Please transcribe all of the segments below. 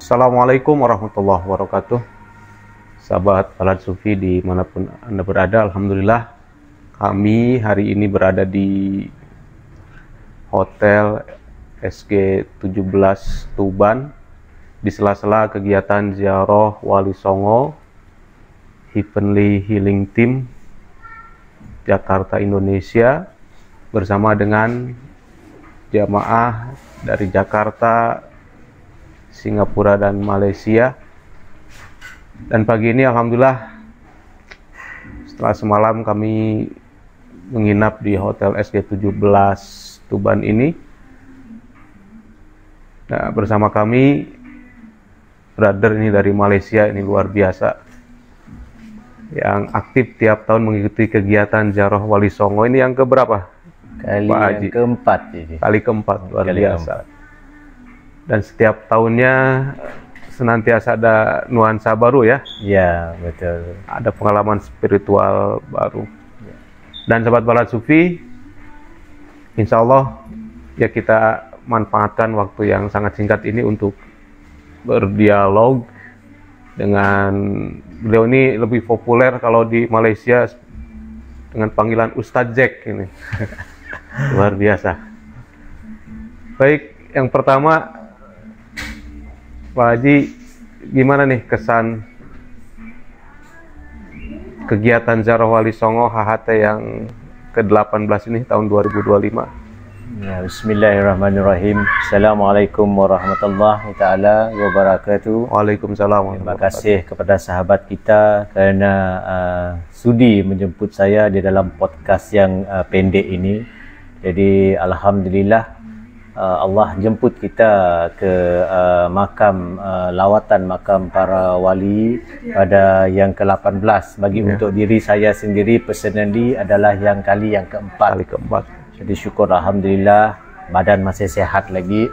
Assalamualaikum warahmatullahi wabarakatuh. Sahabat Alat Sufi dimanapun Anda berada, Alhamdulillah kami hari ini berada di Hotel SG 17 Tuban di sela-sela kegiatan ziarah Wali Songo Heavenly Healing Team Jakarta, Indonesia, bersama dengan jamaah dari Jakarta, Singapura, dan Malaysia. Dan pagi ini alhamdulillah setelah semalam kami menginap di Hotel SG 17 Tuban ini, nah, bersama kami brother ini dari Malaysia, ini luar biasa, yang aktif tiap tahun mengikuti kegiatan ziarah Wali Songo. Ini yang keberapa? Kali yang keempat ini. Kali keempat, luar biasa. Dan setiap tahunnya senantiasa ada nuansa baru ya. Ya, betul. Ada pengalaman spiritual baru. Dan sahabat Balat Sufi, insya Allah ya kita manfaatkan waktu yang sangat singkat ini untuk berdialog dengan beliau. Ini lebih populer kalau di Malaysia dengan panggilan Ustadz Jack ini. Luar biasa. Baik, yang pertama, Pak Haji, gimana nih kesan kegiatan ziarah Wali Songo HHT yang ke-18 ini tahun 2025? Ya, bismillahirrahmanirrahim. Assalamualaikum warahmatullahi taala wabarakatuh. Waalaikumsalam. Terima kasih kepada sahabat kita kerana sudi menjemput saya di dalam podcast yang pendek ini. Jadi alhamdulillah Allah jemput kita ke makam lawatan makam para wali pada yang ke-18. Bagi untuk diri saya sendiri personally adalah yang kali yang keempat. Jadi syukur alhamdulillah badan masih sehat lagi,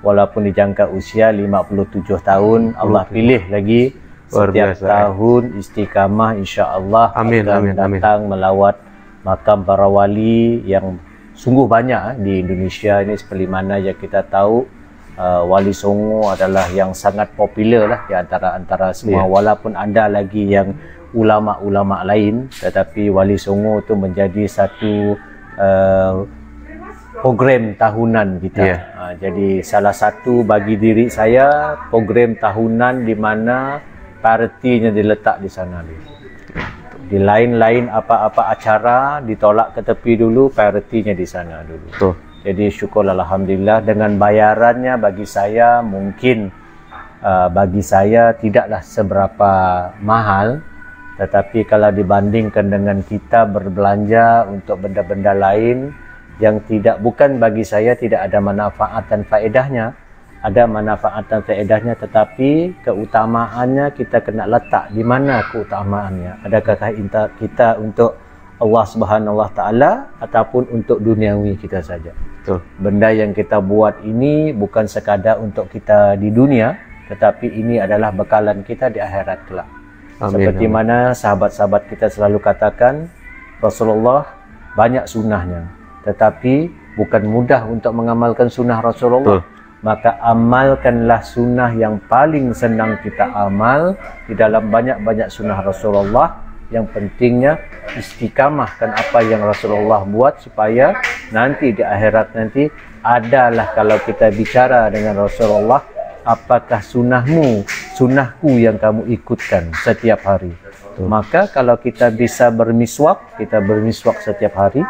walaupun dijangka usia 57 tahun. Allah pilih lagi setiap tahun istiqamah insya-Allah akan datang melawat makam para wali yang sungguh banyak di Indonesia ini. Seperti mana yang kita tahu, Wali Songo adalah yang sangat popular lah di antara semua. Walaupun ada lagi yang ulama-ulama lain, tetapi Wali Songo itu menjadi satu program tahunan kita. Jadi salah satu bagi diri saya program tahunan di mana partinya diletak di sana. Di lain-lain apa-apa acara ditolak ke tepi dulu, prioritinya di sana dulu. Jadi syukur alhamdulillah. Dengan bayarannya bagi saya mungkin bagi saya tidaklah seberapa mahal, tetapi kalau dibandingkan dengan kita berbelanja untuk benda-benda lain yang bukan bagi saya tidak ada manfaat dan faedahnya. Ada manfaat dan faedahnya, tetapi keutamaannya kita kena letak di mana keutamaannya. Adakah kita untuk Allah Subhanahu Wa Taala ataupun untuk duniawi kita saja? Benda yang kita buat ini bukan sekadar untuk kita di dunia, tetapi ini adalah bekalan kita di akhirat kelak. Seperti mana sahabat-sahabat kita selalu katakan, Rasulullah banyak sunnahnya, tetapi bukan mudah untuk mengamalkan sunnah Rasulullah. Maka amalkanlah sunnah yang paling senang kita amal di dalam banyak-banyak sunnah Rasulullah. Yang pentingnya istiqamahkan apa yang Rasulullah buat, supaya nanti di akhirat nanti adalah kalau kita bicara dengan Rasulullah, apakah sunnahku yang kamu ikutkan setiap hari. Maka kalau kita bisa bermiswak, kita bermiswak setiap hari.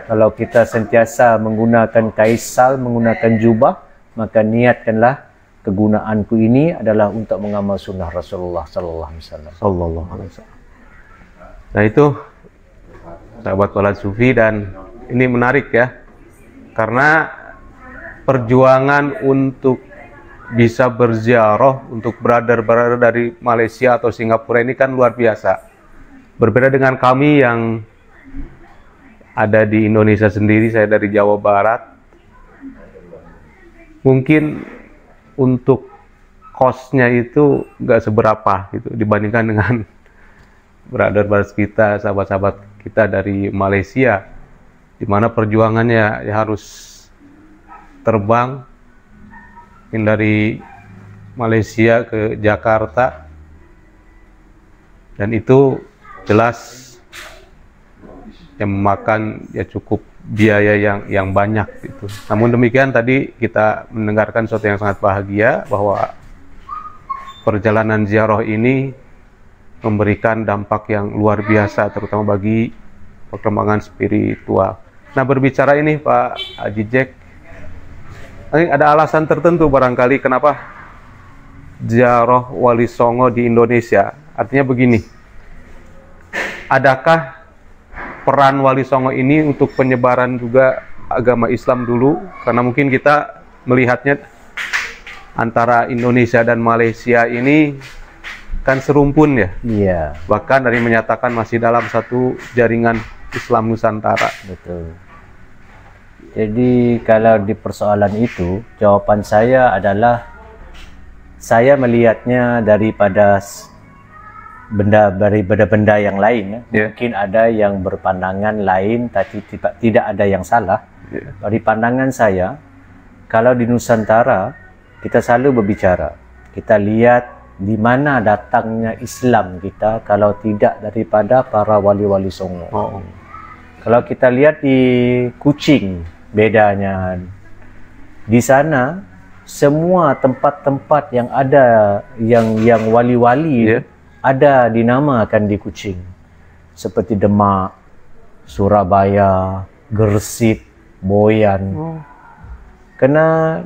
Kalau kita sentiasa menggunakan kaisal, menggunakan jubah, maka niatkanlah kegunaanku ini adalah untuk mengamal sunnah Rasulullah Sallallahu Alaihi Wasallam. Nah itu sahabat Balat Sufi, dan ini menarik ya, karena perjuangan untuk bisa berziarah untuk brother-brother dari Malaysia atau Singapura ini kan luar biasa. Berbeda dengan kami yang ada di Indonesia sendiri, saya dari Jawa Barat. Mungkin untuk kosnya itu nggak seberapa gitu dibandingkan dengan brother-brother kita, sahabat-sahabat kita dari Malaysia, di mana perjuangannya ya harus terbang dari Malaysia ke Jakarta, dan itu jelas yang memakan ya cukup biaya yang banyak gitu. Namun demikian tadi kita mendengarkan sesuatu yang sangat bahagia bahwa perjalanan ziarah ini memberikan dampak yang luar biasa terutama bagi perkembangan spiritual. Nah, berbicara ini Pak Haji Jack, ada alasan tertentu barangkali kenapa ziarah Wali Songo di Indonesia. Artinya begini, adakah peran Wali Songo ini untuk penyebaran juga agama Islam dulu? Karena mungkin kita melihatnya antara Indonesia dan Malaysia ini kan serumpun ya. Iya. Bahkan dari menyatakan masih dalam satu jaringan Islam Nusantara. Betul. Jadi kalau di persoalan itu, jawaban saya adalah saya melihatnya daripada benda yang lain. Mungkin ada yang berpandangan lain, tapi tidak ada yang salah. Dari pandangan saya, kalau di Nusantara kita selalu berbicara, kita lihat di mana datangnya Islam kita kalau tidak daripada para wali-wali Songo. Kalau kita lihat di Kuching, bedanya di sana semua tempat-tempat yang ada yang wali-wali ada dinamakan di Kuching, seperti Demak, Surabaya, Gresik, Boyan. Karena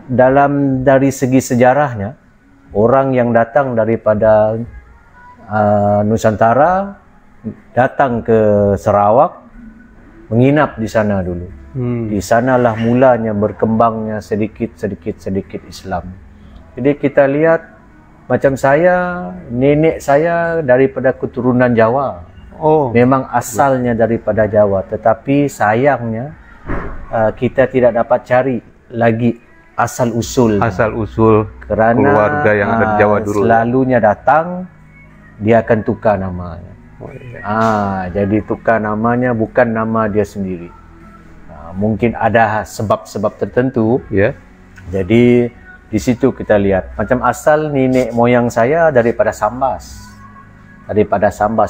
dari segi sejarahnya, orang yang datang daripada Nusantara datang ke Sarawak menginap di sana dulu. Di sanalah mulanya berkembangnya sedikit Islam. Jadi kita lihat, macam saya, nenek saya daripada keturunan Jawa. Memang asalnya daripada Jawa, tetapi sayangnya kita tidak dapat cari lagi asal usul karena keluarga yang ada di Jawa dulu. Selalunya datang dia akan tukar namanya. Jadi tukar namanya, bukan nama dia sendiri. Mungkin ada sebab-sebab tertentu. Jadi di situ kita lihat, macam asal nenek moyang saya daripada Sambas.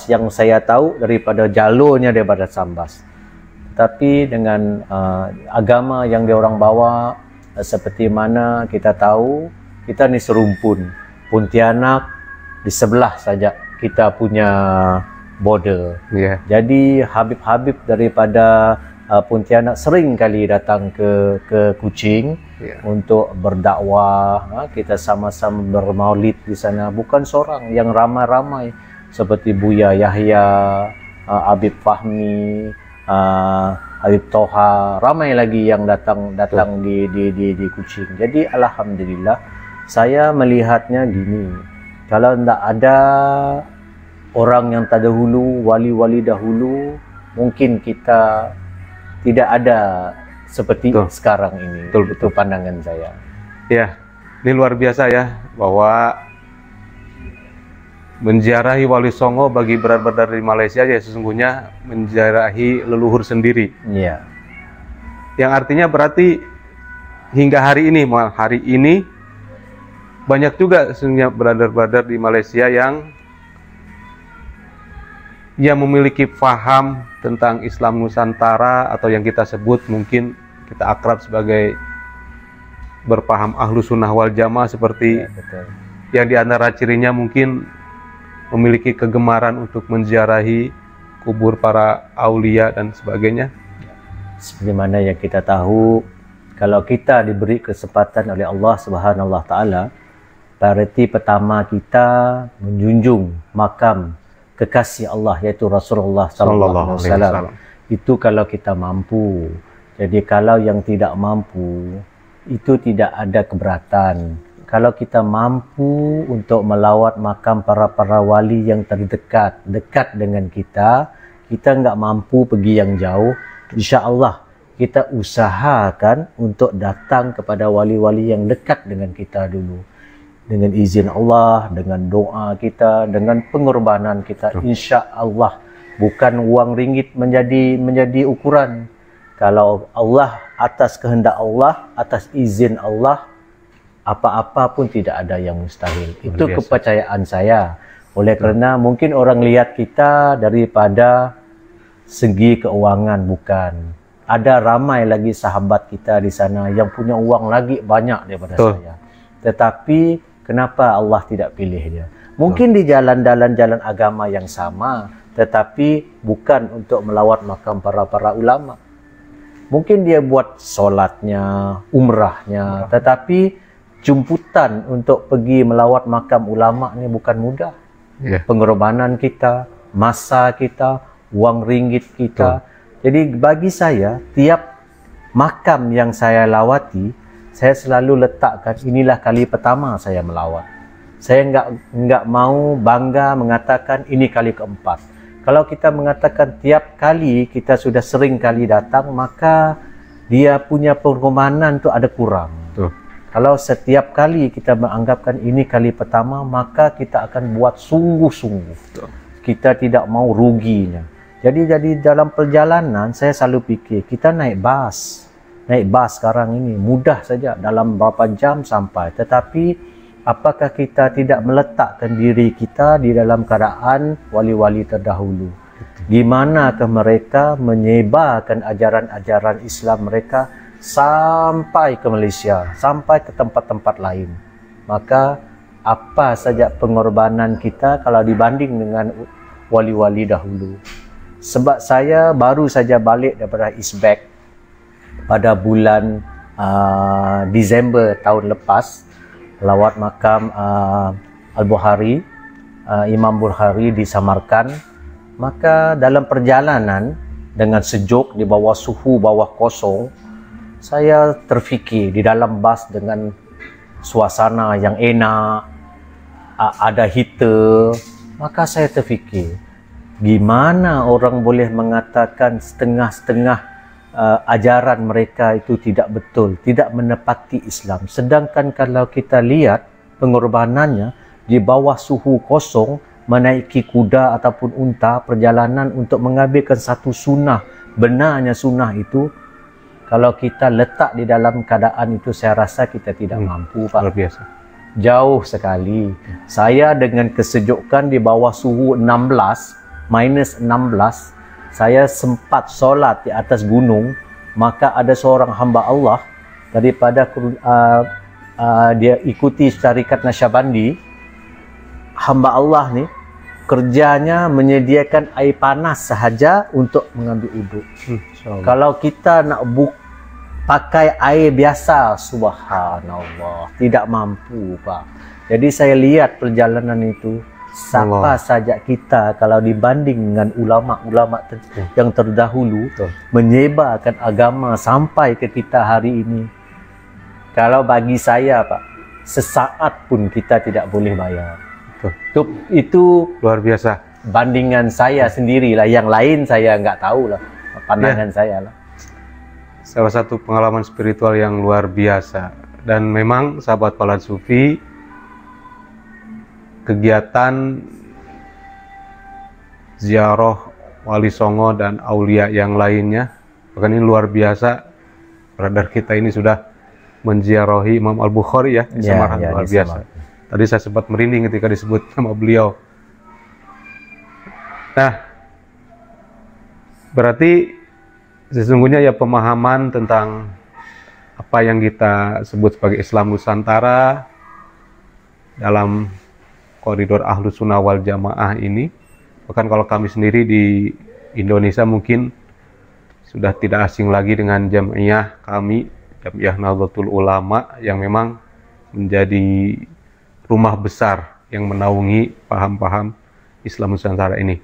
Yang saya tahu daripada jalurnya daripada Sambas. Tapi dengan agama yang dia orang bawa, seperti mana kita tahu, kita ni serumpun. Pontianak di sebelah saja kita punya border. Jadi Habib-habib daripada Pontianak sering kali datang ke Kuching untuk berdakwah. Kita sama-sama bermaulid di sana, bukan seorang, yang ramai-ramai seperti Buya Yahya, Habib Fahmi, Habib Toha, ramai lagi yang datang di Kuching. Jadi alhamdulillah, saya melihatnya gini, kalau tidak ada orang yang terdahulu, wali-wali dahulu, mungkin kita tidak ada seperti sekarang ini. Itu pandangan saya. Ya, ini luar biasa ya, bahwa menziarahi Wali Songo bagi benar-benar dari Malaysia ya sesungguhnya menziarahi leluhur sendiri. Yang artinya berarti hingga hari ini banyak juga sesungguhnya brother-brother di Malaysia yang memiliki paham tentang Islam Nusantara, atau yang kita sebut mungkin kita akrab sebagai berpaham ahlu sunnah wal jamaah, seperti yang diantara cirinya mungkin memiliki kegemaran untuk menziarahi kubur para aulia dan sebagainya. Seperti mana yang kita tahu, kalau kita diberi kesempatan oleh Allah Subhanahu wa Ta'ala, berarti pertama kita menjunjung makam kekasih Allah, yaitu Rasulullah Sallallahu Alaihi Wasallam. Itu kalau kita mampu. Jadi kalau yang tidak mampu, itu tidak ada keberatan. Kalau kita mampu untuk melawat makam para wali yang dekat dengan kita nggak mampu pergi yang jauh, insya Allah kita usahakan untuk datang kepada wali-wali yang dekat dengan kita dulu. Dengan izin Allah, dengan doa kita, dengan pengorbanan kita, insya Allah. Bukan uang ringgit menjadi ukuran. Kalau Allah, atas kehendak Allah, atas izin Allah, apa-apa pun tidak ada yang mustahil. Itu biasa. Kepercayaan saya. Oleh kerana mungkin orang lihat kita daripada segi keuangan, bukan. Ada ramai lagi sahabat kita di sana yang punya uang lagi banyak daripada saya. Tetapi kenapa Allah tidak pilih dia? Mungkin di jalan-jalan agama yang sama, tetapi bukan untuk melawat makam para ulama. Mungkin dia buat solatnya, umrahnya, tetapi jemputan untuk pergi melawat makam ulama ni bukan mudah. Pengorbanan kita, masa kita, wang ringgit kita. Jadi bagi saya, tiap makam yang saya lawati, saya selalu letakkan inilah kali pertama saya melawat. Saya enggak mau bangga mengatakan ini kali keempat. Kalau kita mengatakan tiap kali kita sudah sering kali datang, maka dia punya pengorbanan tu ada kurang. Kalau setiap kali kita menganggapkan ini kali pertama, maka kita akan buat sungguh-sungguh. Kita tidak mau ruginya. Jadi dalam perjalanan saya selalu fikir, kita naik bas. Naik bas sekarang ini mudah saja, dalam berapa jam sampai. Tetapi apakah kita tidak meletakkan diri kita di dalam keadaan wali-wali terdahulu? Di manakah mereka menyebarkan ajaran-ajaran Islam mereka sampai ke Malaysia, sampai ke tempat-tempat lain? Maka apa saja pengorbanan kita kalau dibanding dengan wali-wali dahulu? Sebab saya baru saja balik daripada Uzbek pada bulan Disember tahun lepas, lawat makam Al-Bukhari, Imam Bukhari di Samarkand. Maka dalam perjalanan dengan sejuk di bawah suhu bawah kosong, saya terfikir di dalam bas dengan suasana yang enak, ada heater. Maka saya terfikir, gimana orang boleh mengatakan setengah-setengah ajaran mereka itu tidak betul, tidak menepati Islam. Sedangkan kalau kita lihat pengorbanannya di bawah suhu kosong, menaiki kuda ataupun unta, perjalanan untuk mengambilkan satu sunnah, benarnya sunnah itu, kalau kita letak di dalam keadaan itu, saya rasa kita tidak mampu, Pak. Luar biasa. Jauh sekali. Saya dengan kesejukan di bawah suhu 16, minus 16, saya sempat solat di atas gunung. Maka ada seorang hamba Allah daripada dia ikuti syarikat Nasyabandi. Hamba Allah ni kerjanya menyediakan air panas sahaja untuk mengambil uduk. Kalau kita nak pakai air biasa, subhanallah, tidak mampu, Pak. Jadi saya lihat perjalanan itu, siapa saja kita kalau dibanding dengan ulama-ulama yang terdahulu menyebarkan agama sampai ke kita hari ini. Kalau bagi saya, Pak, sesaat pun kita tidak boleh bayar. Itu luar biasa. Bandingan saya sendirilah, yang lain saya nggak tahu lah, pandangan saya lah. Salah satu pengalaman spiritual yang luar biasa. Dan memang sahabat Palad Sufi, kegiatan ziarah Wali Songo dan aulia yang lainnya, bahkan ini luar biasa. Brother kita ini sudah menziarahi Imam Al-Bukhari ya, di Samarkand, luar biasa. Tadi saya sempat merinding ketika disebut nama beliau. Nah, berarti sesungguhnya ya pemahaman tentang apa yang kita sebut sebagai Islam Nusantara dalam koridor Ahlus Sunnah wal Jamaah ini, bahkan kalau kami sendiri di Indonesia mungkin sudah tidak asing lagi dengan jamiah kami, Jamiah Nahdlatul Ulama, yang memang menjadi rumah besar yang menaungi paham-paham Islam Nusantara ini.